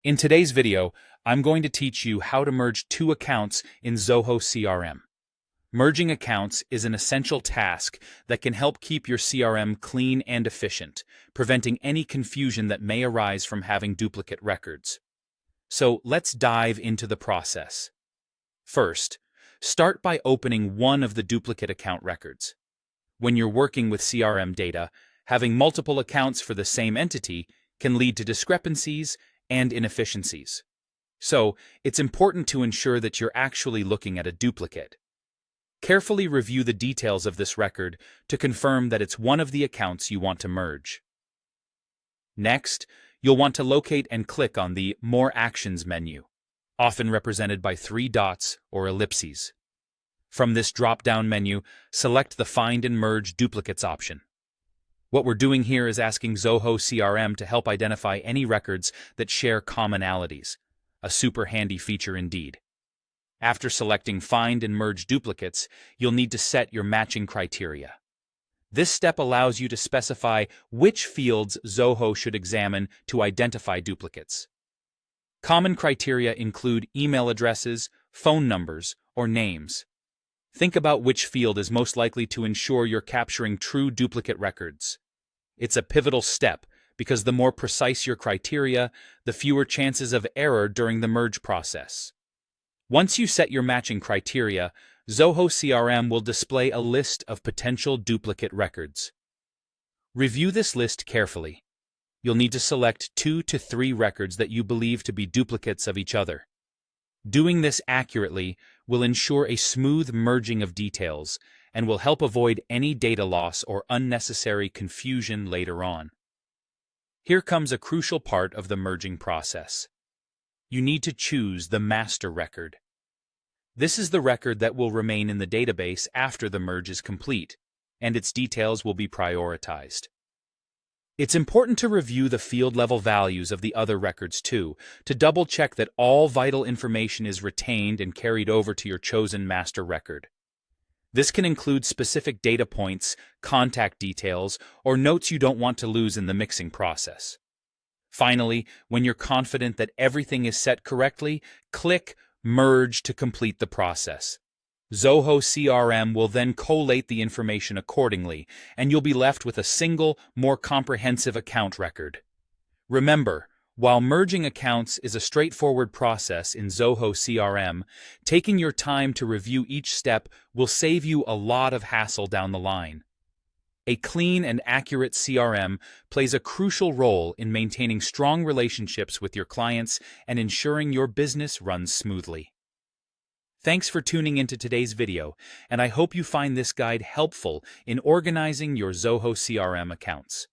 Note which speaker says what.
Speaker 1: In today's video, I'm going to teach you how to merge two accounts in Zoho CRM. Merging accounts is an essential task that can help keep your CRM clean and efficient, preventing any confusion that may arise from having duplicate records. So let's dive into the process. First, start by opening one of the duplicate account records. When you're working with CRM data, having multiple accounts for the same entity can lead to discrepancies and inefficiencies. So, it's important to ensure that you're actually looking at a duplicate. Carefully review the details of this record to confirm that it's one of the accounts you want to merge. Next, you'll want to locate and click on the More Actions menu, often represented by 3 dots or ellipses. From this drop-down menu, select the Find and Merge Duplicates option. What we're doing here is asking Zoho CRM to help identify any records that share commonalities, a super handy feature indeed. After selecting Find and Merge Duplicates, you'll need to set your matching criteria. This step allows you to specify which fields Zoho should examine to identify duplicates. Common criteria include email addresses, phone numbers, or names. Think about which field is most likely to ensure you're capturing true duplicate records. It's a pivotal step because the more precise your criteria, the fewer chances of error during the merge process. Once you set your matching criteria, Zoho CRM will display a list of potential duplicate records. Review this list carefully. You'll need to select 2 to 3 records that you believe to be duplicates of each other. Doing this accurately will ensure a smooth merging of details and will help avoid any data loss or unnecessary confusion later on. Here comes a crucial part of the merging process. You need to choose the master record. This is the record that will remain in the database after the merge is complete, and its details will be prioritized. It's important to review the field-level values of the other records too, to double-check that all vital information is retained and carried over to your chosen master record. This can include specific data points, contact details, or notes you don't want to lose in the mixing process. Finally, when you're confident that everything is set correctly, click Merge to complete the process. Zoho CRM will then collate the information accordingly, and you'll be left with a single, more comprehensive account record. Remember, while merging accounts is a straightforward process in Zoho CRM, taking your time to review each step will save you a lot of hassle down the line. A clean and accurate CRM plays a crucial role in maintaining strong relationships with your clients and ensuring your business runs smoothly. Thanks for tuning into today's video, and I hope you find this guide helpful in organizing your Zoho CRM accounts.